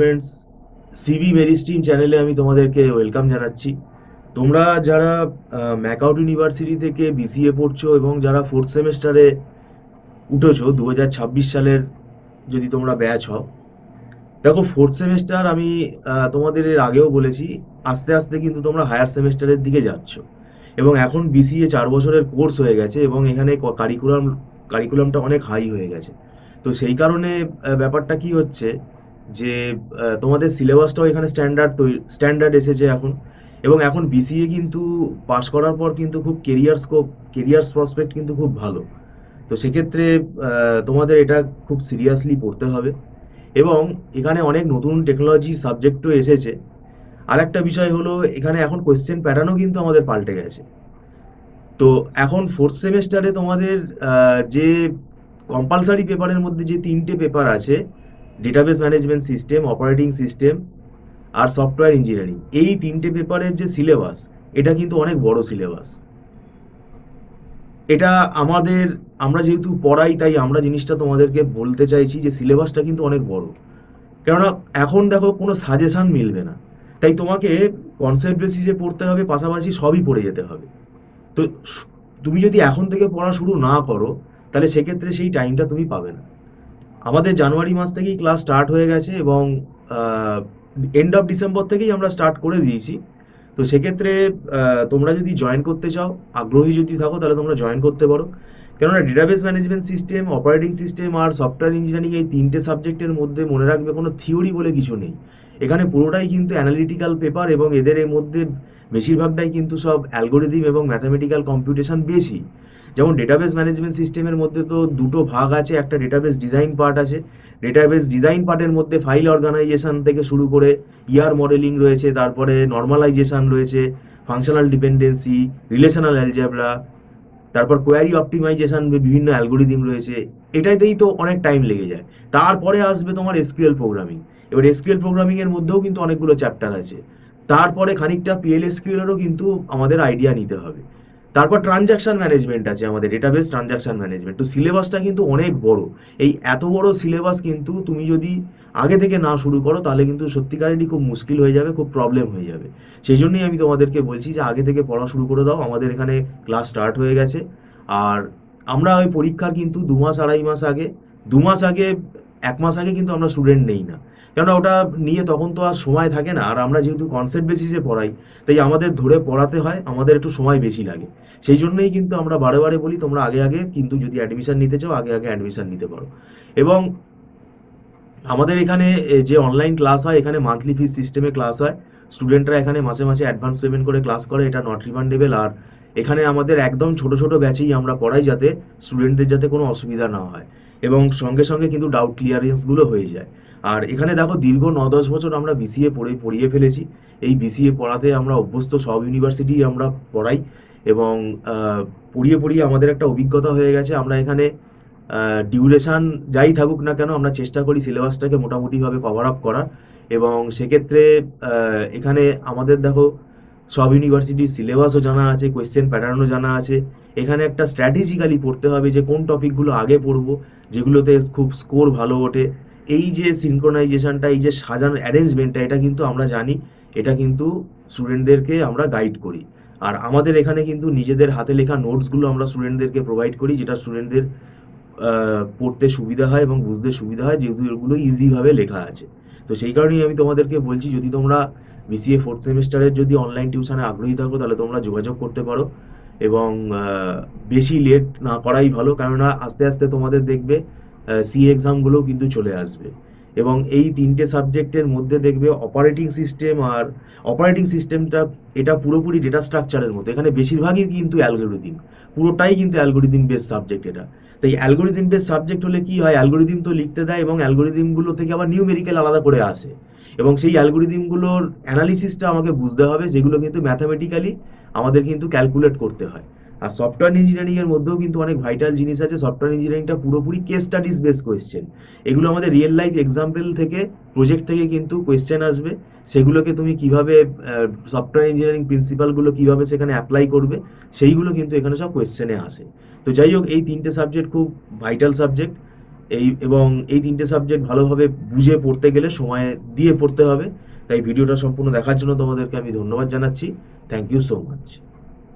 Friends, CB মেরিস্ট্রিম চ্যানেলে আমি তোমাদেরকে ওয়েলকাম জানাচ্ছি। তোমরা যারা ম্যাকআউট ইউনিভার্সিটি থেকে বিসিএ পড়ছো এবং যারা ফোর্থ সেমেস্টারে উঠেছো 2026 সালের, যদি তোমরা ব্যাচ হও, দেখো ফোর্থ সেমেস্টার আমি তোমাদের এর আগেও বলেছি, আস্তে আস্তে কিন্তু তোমরা হায়ার সেমেস্টারের দিকে যাচ্ছ এবং এখন বিসিএ 4 বছরের কোর্স হয়ে গেছে এবং এখানে কারিকুলামটা অনেক হাই হয়ে গেছে। তো সেই কারণে ব্যাপারটা কি হচ্ছে যে তোমাদের সিলেবাসটাও এখানে স্ট্যান্ডার্ড এসেছে এখন। এবং এখন বিসিএ কিন্তু পাশ করার পর কিন্তু খুব কেরিয়ার প্রসপেক্ট কিন্তু খুব ভালো। তো সেক্ষেত্রে তোমাদের এটা খুব সিরিয়াসলি পড়তে হবে এবং এখানে অনেক নতুন টেকনোলজি সাবজেক্টও এসেছে। আরেকটা বিষয় হলো, এখানে এখন কোয়েশ্চেন প্যাটার্নও কিন্তু আমাদের পাল্টে গেছে। তো এখন ফোর্থ সেমেস্টারে তোমাদের যে কম্পালসারি পেপারের মধ্যে যে 3টে পেপার আছে, database management system, operating system আর সফটওয়্যার ইঞ্জিনিয়ারিং, এই 3টে পেপারের যে সিলেবাস, এটা কিন্তু অনেক বড় সিলেবাস। এটা আমরা যেহেতু পড়াই, তাই আমরা জিনিসটা তোমাদেরকে বলতে চাইছি যে সিলেবাসটা কিন্তু অনেক বড়। কেননা এখন দেখো কোনো সাজেশন মিলবে না, তাই তোমাকে কনসেপ্ট বেসিসে পড়তে হবে, পাশাপাশি সবই পড়ে যেতে হবে। তো তুমি যদি এখন থেকে পড়া শুরু না করো, তাহলে সেক্ষেত্রে সেই টাইমটা তুমি পাবে না। আমাদের জানুয়ারি মাস থেকেই ক্লাস স্টার্ট হয়ে গেছে এবং এন্ড অফ ডিসেম্বর থেকেই আমরা স্টার্ট করে দিয়েছি। তো সেক্ষেত্রে তোমরা যদি জয়েন করতে চাও, আগ্রহী যদি থাকো, তাহলে তোমরা জয়েন করতে পারো। কেননা database management system, operating system আর সফটওয়্যার ইঞ্জিনিয়ারিং, এই 3টে সাবজেক্টের মধ্যে মনে রাখবে কোনো থিওরি বলে কিছু নেই। এখানে পুরোটাই কিন্তু অ্যানালিটিক্যাল পেপার এবং এদের মধ্যে বেশিরভাগটাই কিন্তু সব অ্যালগোরিদম এবং ম্যাথামেটিক্যাল কম্পিউটেশন বেশি। যেমন ডেটাবেস ম্যানেজমেন্ট সিস্টেমের মধ্যে তো দুটো ভাগ আছে, একটা ডেটাবেস ডিজাইন পার্ট আছে। ডেটাবেস ডিজাইন পার্টের মধ্যে ফাইল অর্গানাইজেশন থেকে শুরু করে ইয়ার মডেলিং রয়েছে, তারপরে নর্মালাইজেশন রয়েছে, ফাংশনাল ডিপেন্ডেন্সি, রিলেশনাল অ্যালজেব্রা, তারপর কোয়ারি অপটিমাইজেশন, বিভিন্ন অ্যালগোরিদম রয়েছে। এটাতেই তো অনেক টাইম লেগে যায়। তারপরে আসবে তোমার এসকিউএল প্রোগ্রামিং। এবার এসকিউএল প্রোগ্রামিং এর মধ্যেও কিন্তু অনেকগুলো চ্যাপ্টার আছে। তারপরে খানিকটা পিএলএসকিউএলেরও কিন্তু আমাদের আইডিয়া নিতে হবে। তারপর ট্রানজাকশন ম্যানেজমেন্ট আছে, আমাদের ডেটাবেস ট্রানজাকশন ম্যানেজমেন্ট। তো সিলেবাসটা কিন্তু অনেক বড়। এই এত বড় সিলেবাস কিন্তু তুমি যদি আগে থেকে না শুরু করো, তাহলে কিন্তু সত্যিকারেরই খুব মুশকিল হয়ে যাবে, খুব প্রবলেম হয়ে যাবে। সেই জন্যই আমি তোমাদেরকে বলছি যে আগে থেকে পড়া শুরু করে দাও। আমাদের এখানে ক্লাস স্টার্ট হয়ে গেছে। আর আমরা ওই পরীক্ষার কিন্তু 2 মাস 2.5 মাস আগে, 2 মাস আগে, 1 মাস আগে কিন্তু আমরা স্টুডেন্ট নেই না। কেননা ওটা নিয়ে তখন তো আর সময় থাকে না। আর আমরা যেহেতু কনসেপ্ট বেসিসে পড়াই, তাই আমাদের ধরে পড়াতে হয়, আমাদের একটু সময় বেশি লাগে। সেই জন্যই কিন্তু আমরা বারে বারে বলি, তোমরা আগে আগে কিন্তু যদি অ্যাডমিশন নিতে চাও, আগে আগে অ্যাডমিশন নিতে পারো। এবং আমাদের এখানে যে অনলাইন ক্লাস হয়, এখানে মান্থলি ফিস সিস্টেমে ক্লাস হয়। স্টুডেন্টরা এখানে মাসে মাসে অ্যাডভান্স পেমেন্ট করে ক্লাস করে, এটা নট রিফান্ডেবল। আর এখানে আমাদের একদম ছোট ছোট ব্যাচেই আমরা পড়াই, যাতে স্টুডেন্টদের যাতে কোনো অসুবিধা না হয় এবং সঙ্গে সঙ্গে কিন্তু ডাউট ক্লিয়ারেন্সগুলো হয়ে যায়। আর এখানে দেখো দীর্ঘ 9-10 বছর আমরা বিসিএ পড়িয়ে ফেলেছি। এই বিসিএ পড়াতে আমরা অভ্যস্ত, সব ইউনিভার্সিটি আমরা পড়াই এবং পড়িয়ে পড়িয়ে আমাদের একটা অভিজ্ঞতা হয়ে গেছে। আমরা এখানে ডিউরেশান যাই থাকুক না কেন, আমরা চেষ্টা করি সিলেবাসটাকে মোটামুটিভাবে কভার আপ করার। এবং সেক্ষেত্রে এখানে আমাদের দেখো সব ইউনিভার্সিটির সিলেবাসও জানা আছে, কোয়েশ্চেন প্যাটার্নও জানা আছে। এখানে একটা স্ট্র্যাটেজিক্যালি পড়তে হবে যে কোন টপিকগুলো আগে পড়বো, যেগুলোতে খুব স্কোর ভালো ওঠে। এই যে সিনক্রোনাইজেশনটা, এই যে সাজানোর অ্যারেঞ্জমেন্টটা, এটা কিন্তু আমরা জানি। এটা কিন্তু স্টুডেন্টদেরকে আমরা গাইড করি। আর আমাদের এখানে কিন্তু নিজেদের হাতে লেখা নোটসগুলো আমরা স্টুডেন্টদেরকে প্রোভাইড করি, যেটা স্টুডেন্টদের পড়তে সুবিধা হয় এবং বুঝতে সুবিধা হয়, যেহেতু এগুলো ইজিভাবে লেখা আছে। তো সেই কারণেই আমি তোমাদেরকে বলছি, যদি তোমরা বিসিএ ফোর্থ সেমেস্টারের যদি অনলাইন টিউশনে আগ্রহী থাকো, তাহলে তোমরা যোগাযোগ করতে পারো। এবং বেশি লেট না করাই ভালো, কেননা আস্তে আস্তে তোমাদের দেখবে সি এক্সামগুলোও কিন্তু চলে আসবে। এবং এই 3টে সাবজেক্টের মধ্যে দেখবে অপারেটিং সিস্টেমটা, এটা পুরোপুরি ডেটা স্ট্রাকচারের মতো। এখানে বেশিরভাগই কিন্তু অ্যালগোরিদম, পুরোটাই কিন্তু অ্যালগোরিদম বেস সাবজেক্ট এটা। তাই অ্যালগোরিদম বেস সাবজেক্ট হলে কি হয়, অ্যালগোরিদম তো লিখতে দেয় এবং অ্যালগোরিদমগুলো থেকে আবার নিউমেরিক্যাল আলাদা করে আসে এবং সেই অ্যালগোরিদমগুলোর অ্যানালিসিসটা আমাকে বুঝতে হবে, যেগুলো কিন্তু ম্যাথামেটিক্যালি আমাদের কিন্তু ক্যালকুলেট করতে হয়। আর সফটওয়্যার ইঞ্জিনিয়ারিং এর মধ্যেও কিন্তু অনেক ভাইটাল জিনিস আছে। সফটওয়্যার ইঞ্জিনিয়ারিংটা পুরোপুরি কেস স্টাডিজ বেস কোয়েশ্চেন। এগুলো আমাদের রিয়েল লাইফ এক্সাম্পল থেকে, প্রজেক্ট থেকে কিন্তু কোয়েশ্চেন আসবে। সেগুলোকে তুমি কিভাবে সফটওয়্যার ইঞ্জিনিয়ারিং প্রিন্সিপালগুলো কিভাবে সেখানে অ্যাপ্লাই করবে, সেইগুলো কিন্তু এখানে সব কোয়েশ্চেনে আসে। তো যাই হোক, এই 3টে সাবজেক্ট খুব ভাইটাল সাবজেক্ট এবং এই 3টে সাবজেক্ট ভালোভাবে বুঝে পড়তে গেলে সময় দিয়ে পড়তে হবে। তাই ভিডিওটা সম্পূর্ণ দেখার জন্য তোমাদেরকে আমি ধন্যবাদ জানাচ্ছি। Thank you so much.